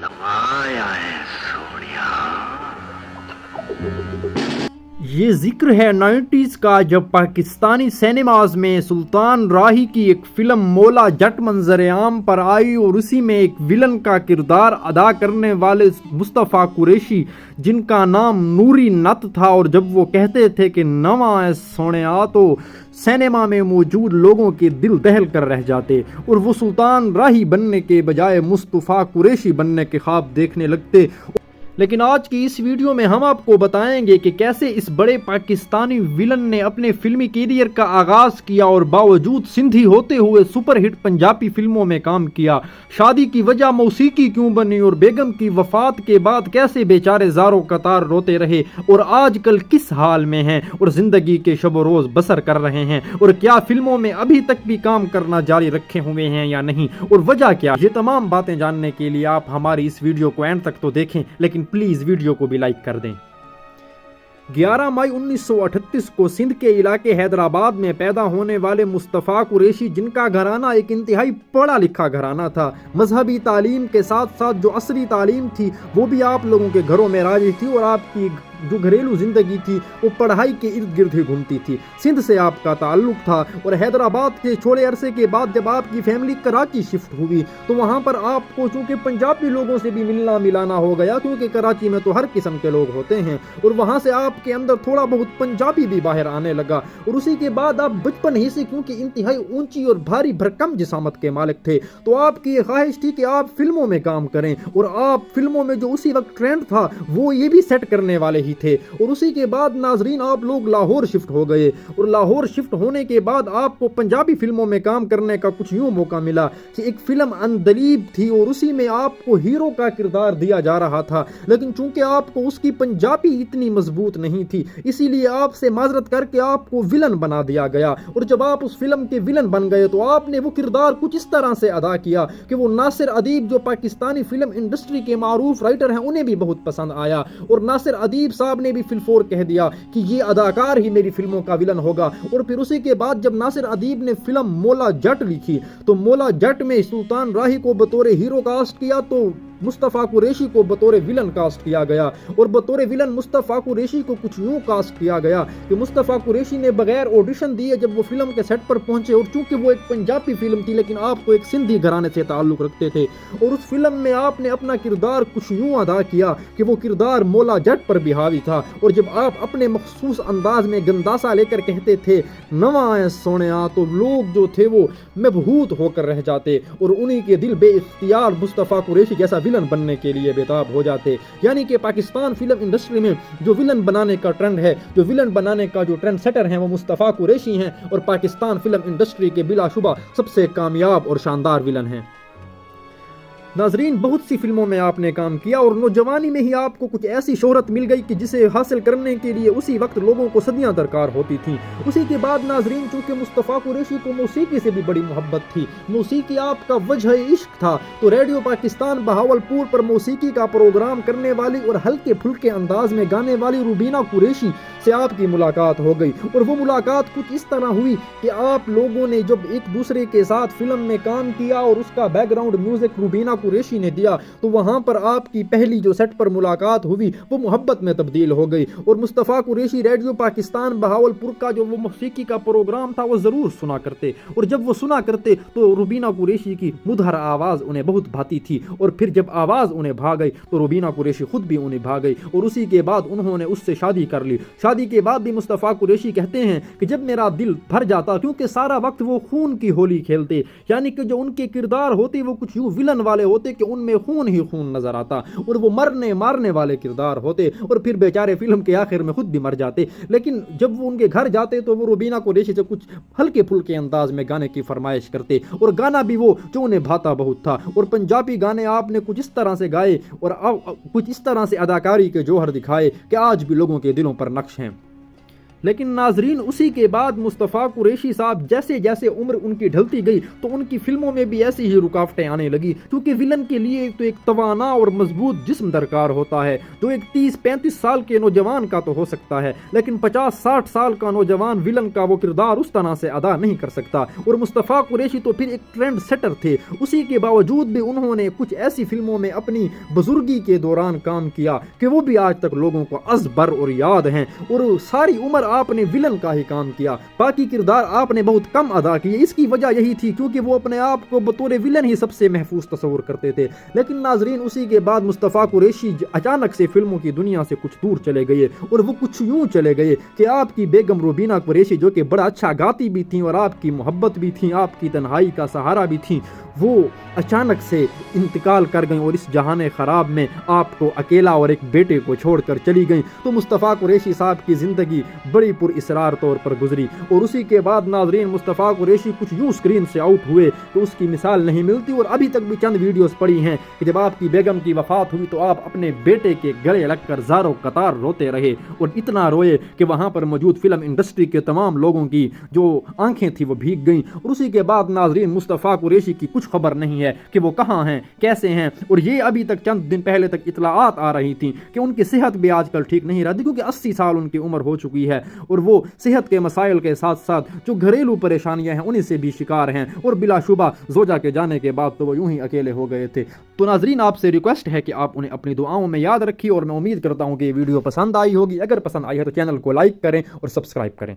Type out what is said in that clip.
आया है सोनिया। ये जिक्र है 90s का जब पाकिस्तानी सिनेमाज में सुल्तान राही की एक फिल्म मौला जट मंजर आम पर आई और उसी में एक विलन का किरदार अदा करने वाले मुस्तफ़ा कुरैशी जिनका नाम नूरी नत था, और जब वो कहते थे कि नवा है सोनिया तो सिनेमा में मौजूद लोगों के दिल दहल कर रह जाते और वो सुल्तान राही बनने के बजाय मुस्तफ़ा कुरैशी बनने के ख्वाब देखने लगते। लेकिन आज की इस वीडियो में हम आपको बताएंगे कि कैसे इस बड़े पाकिस्तानी विलन ने अपने फिल्मी कैरियर का आगाज किया और बावजूद सिंधी होते हुए सुपरहिट पंजाबी फिल्मों में काम किया। शादी की वजह मौसीकी क्यों बनी और बेगम की वफात के बाद कैसे बेचारे ज़ारों कतार रोते रहे और आजकल किस हाल में हैं और जिंदगी के शब रोज बसर कर रहे हैं, और क्या फिल्मों में अभी तक भी काम करना जारी रखे हुए हैं या नहीं, और वजह क्या। ये तमाम बातें जानने के लिए आप हमारी इस वीडियो को एंड तक तो देखें, लेकिन प्लीज वीडियो को भी लाइक कर दें। 11 मई 1938 को सिंध के इलाके हैदराबाद में पैदा होने वाले मुस्तफ़ा कुरैशी, जिनका घराना एक इंतहाई पढ़ा लिखा घराना था, मजहबी तालीम के साथ साथ जो असरी तालीम थी वो भी आप लोगों के घरों में राजी थी, और आपकी जो घरेलू जिंदगी थी वो पढ़ाई के इर्द गिर्द ही घूमती थी। सिंध से आपका ताल्लुक था और हैदराबाद के छोटे अरसे के बाद जब आपकी फैमिली कराची शिफ्ट हुई तो वहाँ पर आपको चूंकि पंजाबी लोगों से भी मिलना मिलाना हो गया, क्योंकि कराची में तो हर किस्म के लोग होते हैं, और वहाँ से आपके अंदर थोड़ा बहुत पंजाबी भी बाहर आने लगा। और उसी के बाद आप बचपन ही से, क्योंकि इंतहाई ऊंची और भारी भरकम जिसामत के मालिक थे, तो आपकी ख्वाहिश थी कि आप फिल्मों में काम करें, और आप फिल्मों में जो उसी वक्त ट्रेंड था वो ये भी सेट करने वाले ही थे। और उसी के बाद नाजरीन आप लोग लाहौर शिफ्ट हो गए, और लाहौर शिफ्ट होने के बाद आपको पंजाबी फिल्मों में काम करने का कुछ यूं मौका मिला कि एक फिल्म अंदलीब थी और उसी में आपको हीरो का किरदार दिया जा रहा था, लेकिन चूंकि आपको उसकी पंजाबी इतनी मजबूत नहीं थी इसीलिए आपसे माजरत करके आपको विलन बना दिया गया। और जब आप उस फिल्म के विलन बन गए तो आपने वो किरदार कुछ इस तरह से अदा किया कि वो नासिर अदीब जो पाकिस्तानी फिल्म इंडस्ट्री के मारूफ राइटर हैं उन्हें भी बहुत पसंद आया, और नासिर अदीब साहब ने भी फिलफोर कह दिया कि ये अदाकार ही मेरी फिल्मों का विलन होगा। और फिर उसी के बाद जब नासिर अदीब ने फिल्म मौला जट लिखी तो मौला जट में सुल्तान राही को बतौर हीरो कास्ट किया, तो मुस्तफ़ा कुरैशी को बतौर विलन कास्ट किया गया, और बतौर विलन मुस्तफ़ा कुरैशी को कुछ यूं कास्ट किया गया कि मुस्तफ़ा कुरैशी ने बगैर ऑडिशन दिए जब वो फिल्म के सेट पर पहुंचे, और चूंकि वो एक पंजाबी फिल्म थी लेकिन आप तो एक सिंधी घराने से ताल्लुक रखते थे, और उस फिल्म में आपने अपना किरदार कुछ यूं अदा किया कि वो किरदार मौला जट पर भी हावी था। और जब आप अपने मखसूस अंदाज में गंदासा लेकर कहते थे नवा है सोनिया, तो लोग जो थे वो मबहूत होकर रह जाते और उन्हीं के दिल बेइख्तियार मुस्तफ़ा कुरैशी जैसा विलन बनने के लिए बेताब हो जाते। यानी कि पाकिस्तान फिल्म इंडस्ट्री में जो विलन बनाने का ट्रेंड है, जो विलन बनाने का जो ट्रेंड सेटर है वो मुस्तफ़ा कुरैशी हैं, और पाकिस्तान फिल्म इंडस्ट्री के बिलाशुबा सबसे कामयाब और शानदार विलन हैं। नाजरीन बहुत सी फिल्मों में आपने काम किया और नौजवानी में ही आपको कुछ ऐसी शोहरत मिल गई कि जिसे हासिल करने के लिए उसी वक्त लोगों को सदियां दरकार होती थी। उसी के बाद नाजरीन चूंकि मुस्तफ़ा कुरैशी को मौसीकी से भी बड़ी मोहब्बत थी, मौसीकी आपका वजह इश्क था, तो रेडियो पाकिस्तान बहावलपुर पर मौसीकी का प्रोग्राम करने वाली और हल्के फुल्के अंदाज में गाने वाली रुबीना कुरैशी से आपकी मुलाकात हो गई। और वो मुलाकात कुछ इस तरह हुई कि आप लोगों ने जब एक दूसरे के साथ फिल्म में काम किया और उसका बैकग्राउंड म्यूजिक रुबीना कुरैशी ने दिया, तो वहां पर आपकी पहली जो सेट पर मुलाकात हुई वो मोहब्बत में तब्दील हो गई। और मुस्तफ़ा कुरैशी रेडियो पाकिस्तान बहावलपुर का जो वो मौसीकी का प्रोग्राम था वो जरूर सुना करते, और जब वो सुना करते तो रुबीना कुरैशी की मुदहर आवाज उन्हें बहुत भाती थी, और फिर जब आवाज उन्हें भा गई तो रुबीना कुरैशी खुद भी उन्हें भा गई, और उसी के बाद उन्होंने उससे शादी कर ली। शादी के बाद भी मुस्तफ़ा कुरैशी कहते हैं कि जब मेरा दिल भर जाता, क्योंकि सारा वक्त वो खून की होली खेलते, यानी कि जो उनके किरदार होते वो कुछ यूं विलन वाले होते कि उनमें खून ही खून नजर आता, और वो मरने मारने वाले किरदार होते, और फिर बेचारे फिल्म के आखिर में खुद भी मर जाते। लेकिन जब वो उनके घर जाते तो वो रुबीना कुरैशी से कुछ हल्के फुल्के अंदाज में गाने की फरमाइश करते, और गाना भी वो जो उन्हें भाता बहुत था। और पंजाबी गाने आपने कुछ इस तरह से गाए और कुछ इस तरह से अदाकारी के जौहर दिखाए कि आज भी लोगों के दिलों पर नक्श हैं। لیکن ناظرین اسی کے بعد مصطفیٰ قریشی صاحب جیسے جیسے عمر ان کی ڈھلتی گئی تو ان کی فلموں میں بھی ایسی ہی رکاوٹیں آنے لگی، کیونکہ ولن کے لیے تو ایک توانا اور مضبوط جسم درکار ہوتا ہے جو ایک 30-35 سال کے نوجوان کا تو ہو سکتا ہے، لیکن 50-60 سال کا نوجوان ولن کا وہ کردار اس طرح سے ادا نہیں کر سکتا۔ اور مصطفیٰ قریشی تو پھر ایک ٹرینڈ سیٹر تھے، اسی کے باوجود بھی انہوں نے کچھ ایسی فلموں میں اپنی بزرگی کے دوران کام کیا کہ وہ بھی آج تک لوگوں کو ازبر اور یاد ہیں، اور ساری عمر آپ نے ولن کا ہی کام کیا، باقی کردار آپ نے بہت کم ادا کیے۔ اس کی وجہ یہی تھی کیونکہ وہ اپنے آپ کو بطور ولن ہی سب سے محفوظ تصور کرتے تھے۔ لیکن ناظرین اسی کے بعد مصطفیٰ قریشی اچانک سے فلموں کی دنیا سے کچھ دور چلے گئے، اور وہ کچھ یوں چلے گئے کہ آپ کی بیگم روبینہ قریشی جو کہ بڑا اچھا گاتی بھی تھیں اور آپ کی محبت بھی تھیں، آپ کی تنہائی کا سہارا بھی تھیں، وہ اچانک سے انتقال کر گئیں اور اس جہان خراب میں آپ کو اکیلا اور ایک بیٹے کو چھوڑ کر چلی گئیں۔ تو مصطفیٰ قریشی صاحب کی زندگی بڑی پر اسرار طور پر گزری، اور اسی کے بعد ناظرین مصطفیٰ قریشی کچھ یوں اسکرین سے آؤٹ ہوئے کہ اس کی مثال نہیں ملتی، اور ابھی تک بھی چند ویڈیوز پڑی ہیں کہ جب آپ کی بیگم کی وفات ہوئی تو آپ اپنے بیٹے کے گلے لگ کر زاروں قطار روتے رہے، اور اتنا روئے کہ وہاں پر موجود فلم انڈسٹری کے تمام لوگوں کی جو آنکھیں تھیں وہ بھیگ گئیں۔ اور اسی کے بعد ناظرین مصطفیٰ قریشی کی کچھ خبر نہیں ہے کہ وہ کہاں ہیں، کیسے ہیں، اور یہ ابھی تک چند دن پہلے تک اطلاعات آ رہی تھیں کہ ان کی صحت بھی آج کل ٹھیک نہیں رہتی، کیونکہ 80 سال ان کی عمر ہو چکی ہے، اور وہ صحت کے مسائل کے ساتھ ساتھ جو گھریلو پریشانیاں ہیں انہیں سے بھی شکار ہیں، اور بلا شبہ زوجہ کے جانے کے بعد تو وہ یوں ہی اکیلے ہو گئے تھے۔ تو ناظرین آپ سے ریکویسٹ ہے کہ آپ انہیں اپنی دعاؤں میں یاد رکھیے، اور میں امید کرتا ہوں کہ یہ ویڈیو پسند آئی ہوگی۔ اگر پسند آئی ہے تو چینل کو لائک کریں اور سبسکرائب کریں۔